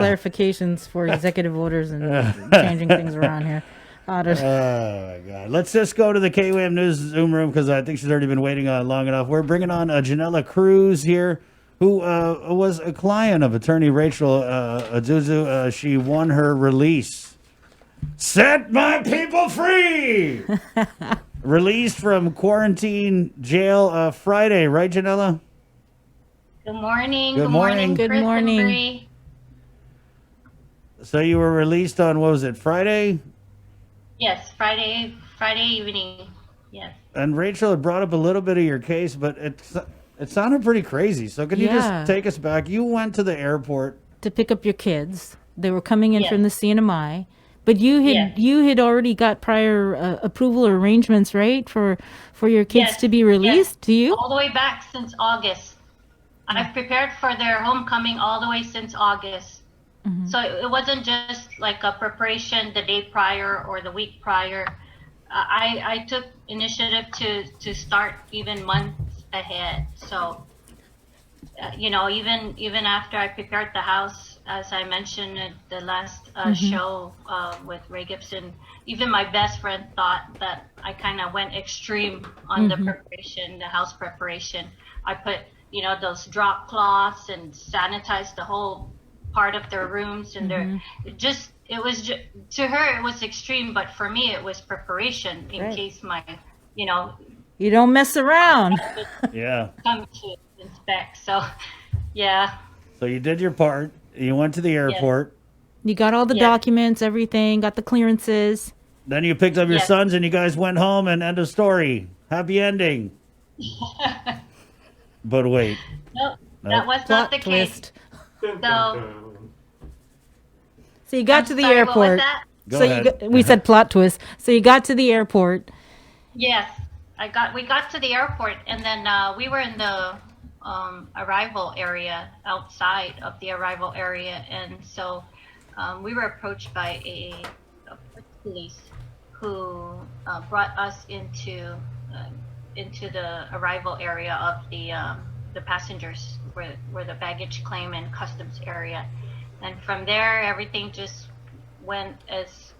clarifications for executive orders and changing things around here. Oh my God! Let's just go to the KWAM News Zoom room because I think she's already been waiting long enough. We're bringing on Janella Cruz here, who was a client of attorney Rachel Azuzu. She won her release. Set my people free. Released from quarantine jail Friday, right, Janella? Good morning. Good morning. Good Chris morning. and Bree. So you were released on, what was it, Friday? Yes, Friday evening. Yes. And Rachel had brought up a little bit of your case, but it sounded pretty crazy. So can you Yeah. just take us back? You went to the airport. To pick up your kids. They were coming in Yes. from the CNMI. But you had already got prior approval or arrangements, right, for your kids Yes, to be released. yes. Do you? All the way back since August. I've prepared for their homecoming all the way since August. So it wasn't just like a preparation the day prior or the week prior. I took initiative to start even months ahead. So even after I prepared the house, as I mentioned at the last show with Ray Gibson, even my best friend thought that I kind of went extreme on the preparation, the house preparation. I put those drop cloths and sanitized the whole part of their rooms, and to her it was extreme, but for me it was preparation in case my You don't mess around. Yeah. come to inspect. So yeah. So you did your part. You went to the airport. You got all the Yeah. documents, everything, got the clearances. Then you picked up your Yes. sons and you guys went home, and end of story. Happy ending. But wait. Nope, Nope. that was not the case. Twist. So you got to the Sorry, what was airport. that? Go ahead. We said plot twist. So you got to the airport. Yes, we got to the airport, and then we were in the arrival area, outside of the arrival area, and so we were approached by a police who brought us into the arrival area of the passengers, where the baggage claim and customs area, and from there everything just went as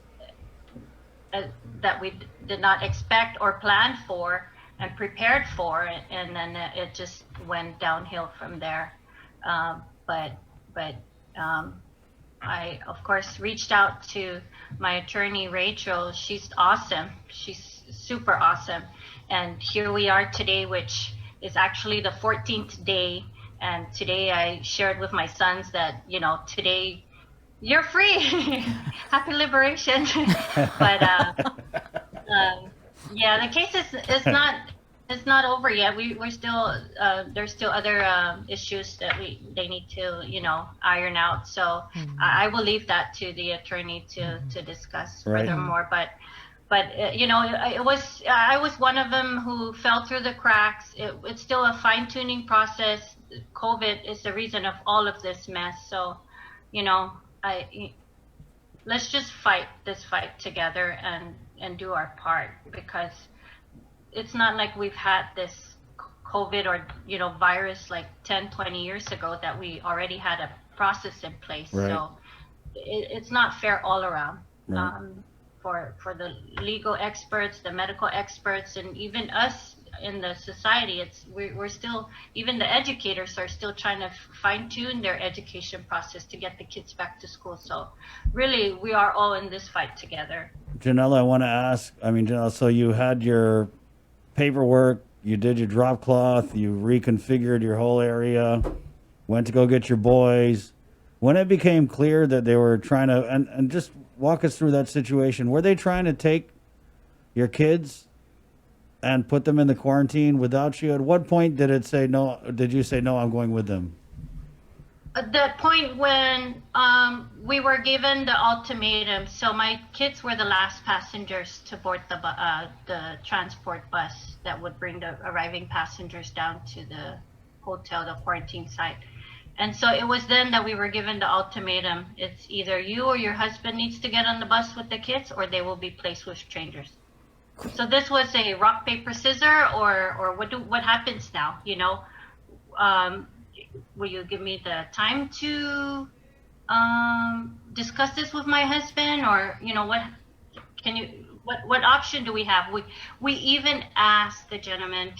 that we did not expect or plan for and prepared for, and then it just went downhill from there. But I of course reached out to my attorney Rachel. She's awesome. She's super awesome, and here we are today, which is actually the 14th day. And today I shared with my sons that today you're free. Happy liberation. But yeah, the case is not over yet. We're still there's still other issues that they need to iron out. So I will leave that to the attorney to discuss Right. furthermore. But I was one of them who fell through the cracks. It's still a fine tuning process. COVID is the reason of all of this mess. So let's just fight this fight together and do our part, because it's not like we've had this COVID or virus like 10-20 years ago that we already had a process in place. Right. So it's not fair all around. Right. For the legal experts, the medical experts, and even us in the society, we're still, even the educators are still trying to fine tune their education process to get the kids back to school. So really, we are all in this fight together. Janella, I want to ask, Janella, so you had your paperwork, you did your drop cloth, you reconfigured your whole area, went to go get your boys. When it became clear that they were trying to, and just walk us through that situation, were they trying to take your kids and put them in the quarantine without you? At what point did it say no? Did you say no, I'm going with them? At the point when we were given the ultimatum, so my kids were the last passengers to board the transport bus that would bring the arriving passengers down to the hotel, the quarantine site. And so it was then that we were given the ultimatum. It's either you or your husband needs to get on the bus with the kids, or they will be placed with strangers. So this was a rock, paper, scissors, or what happens now? Will you give me the time to discuss this with my husband, or what option do we have? We even asked the gentleman,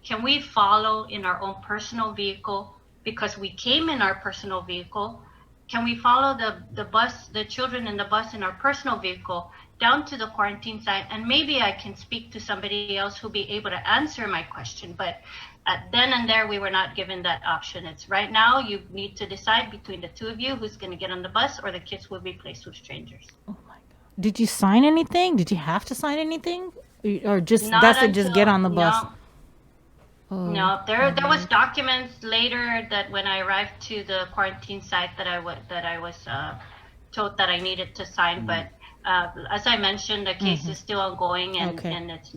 can we follow in our own personal vehicle, because we came in our personal vehicle? Can we follow the children in the bus in our personal vehicle down to the quarantine site, and maybe I can speak to somebody else who'll be able to answer my question. But then and there, we were not given that option. It's right now, you need to decide between the two of you who's going to get on the bus, or the kids will be placed with strangers. Oh my God. Did you sign anything? Did you have to sign anything? Or just, Not that's it, until, just get on the bus? No, no, there was documents later that when I arrived to the quarantine site that I was told that I needed to sign, but as I mentioned, the case is still ongoing, and it's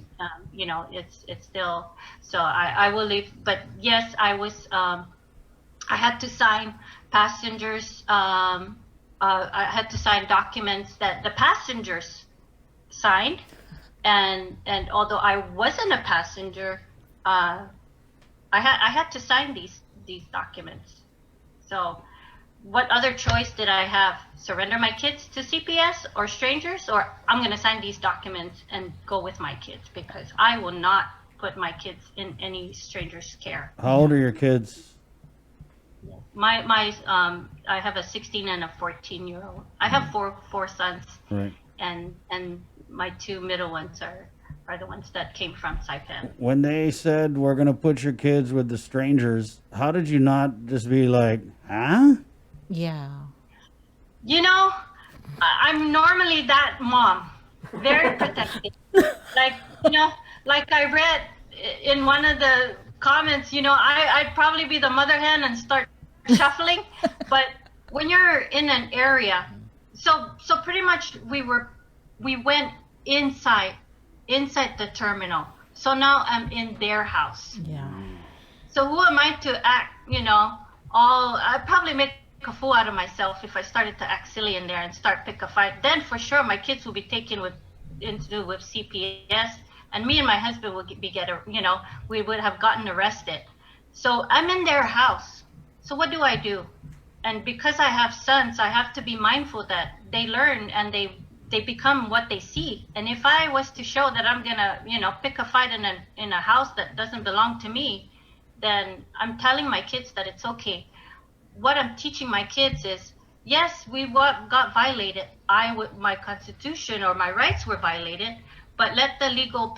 it's still, so I will leave. But yes, I had to sign passengers. I had to sign documents that the passengers signed, and although I wasn't a passenger, I had to sign these documents. So what other choice did I have? Surrender my kids to CPS or strangers, or I'm going to sign these documents and go with my kids, because I will not put my kids in any stranger's care. How old are your kids? I have a 16 and a 14-year-old. I have four sons, Right. and my two middle ones are the ones that came from Saipan. When they said we're going to put your kids with the strangers, how did you not just be like, huh? Yeah. I'm normally that mom, very protective. like I read in one of the comments, I'd probably be the mother hen and start shuffling. But when you're in an area, so pretty much we went inside the terminal. So now I'm in their house. Yeah. So who am I to act, I'd probably make a fool out of myself if I started to act silly in there and start pick a fight. Then for sure my kids will be taken with CPS, and me and my husband would we would have gotten arrested. So I'm in their house. So what do I do? And because I have sons, I have to be mindful that they learn and they become what they see. And if I was to show that I'm gonna, pick a fight in a house that doesn't belong to me, then I'm telling my kids that it's okay. What I'm teaching my kids is, yes, we got violated. My constitution or my rights were violated, but let the legal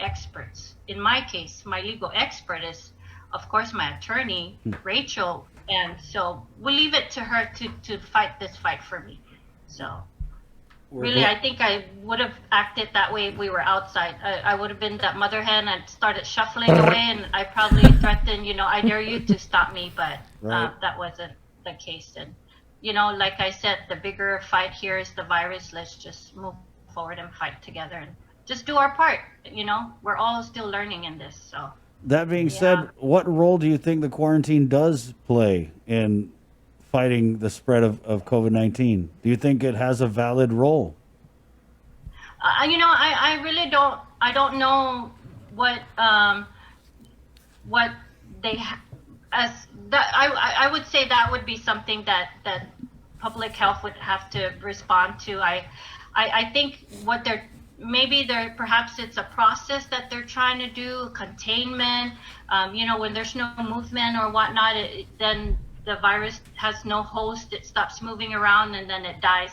experts. In my case, my legal expert is, of course, my attorney, Rachel, and so we'll leave it to her to fight this fight for me. So. Really, I think I would have acted that way if we were outside. I would have been that mother hen and started shuffling away, and I probably threatened, I dare you to stop me, but that wasn't the case. And, like I said, the bigger fight here is the virus. Let's just move forward and fight together and just do our part. We're all still learning in this. So that being said, what role do you think the quarantine does play in fighting the spread of COVID-19? Do you think it has a valid role? I really don't. I don't know what they as that. I would say that would be something that public health would have to respond to. I think what perhaps it's a process that they're trying to do, containment. When there's no movement or whatnot, then the virus has no host, it stops moving around, and then it dies.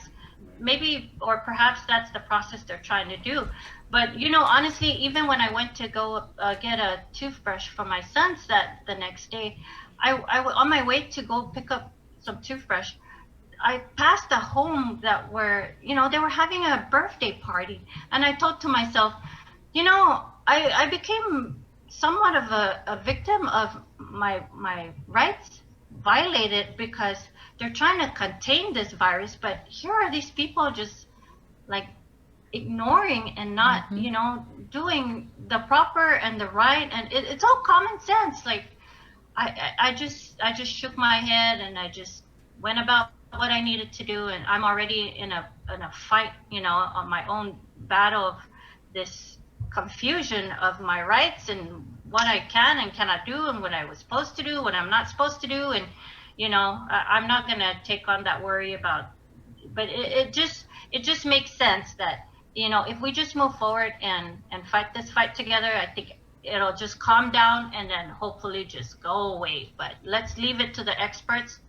Maybe, or perhaps that's the process they're trying to do. But, honestly, even when I went to go get a toothbrush for my sons the next day, I on my way to go pick up some toothbrush, I passed a home that they were having a birthday party. And I thought to myself, I became somewhat of a victim of my rights violated because they're trying to contain this virus, but here are these people just like ignoring and not doing the proper and the right, and it's all common sense. Like I just shook my head and I just went about what I needed to do, and I'm already in a fight, on my own battle of this confusion of my rights and what I can and cannot do, and what I was supposed to do, what I'm not supposed to do. And I'm not gonna take on that worry about. But it just makes sense that if we just move forward and fight this fight together, I think it'll just calm down and then hopefully just go away. But let's leave it to the experts.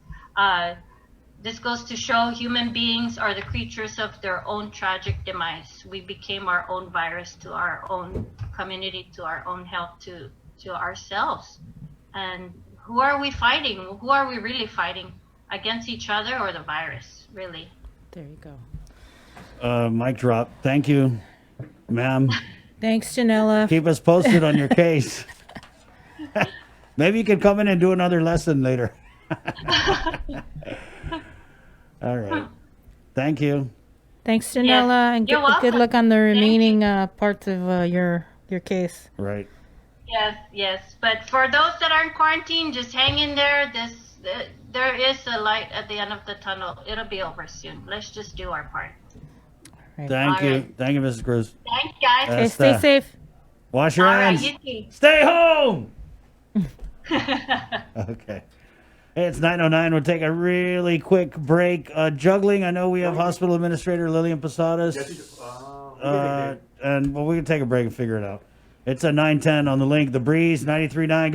This goes to show human beings are the creatures of their own tragic demise. We became our own virus to our own community, to our own health, to ourselves. And who are we fighting? Who are we really fighting? Against each other or the virus, really? There you go. Mic drop. Thank you, ma'am. Thanks, Janella. Keep us posted on your case. Maybe you could come in and do another lesson later. All right. Thank you. Thanks, Janella, and You're good welcome. luck on the remaining parts of your case. Right. Yes. But for those that are in quarantine, just hang in there. There is a light at the end of the tunnel. It'll be over soon. Let's just do our part. Right. Thank All you. right. Thank you, Mrs. Cruz. Thanks, guys. Okay, That's stay safe. Wash your All right, hands. you too. Stay home. Okay. Hey, it's 9:09. We'll take a really quick break. Juggling. I know we have hospital administrator Lillian Posadas. And we can take a break and figure it out. It's a 9:10 on the link. The Breeze 93.9.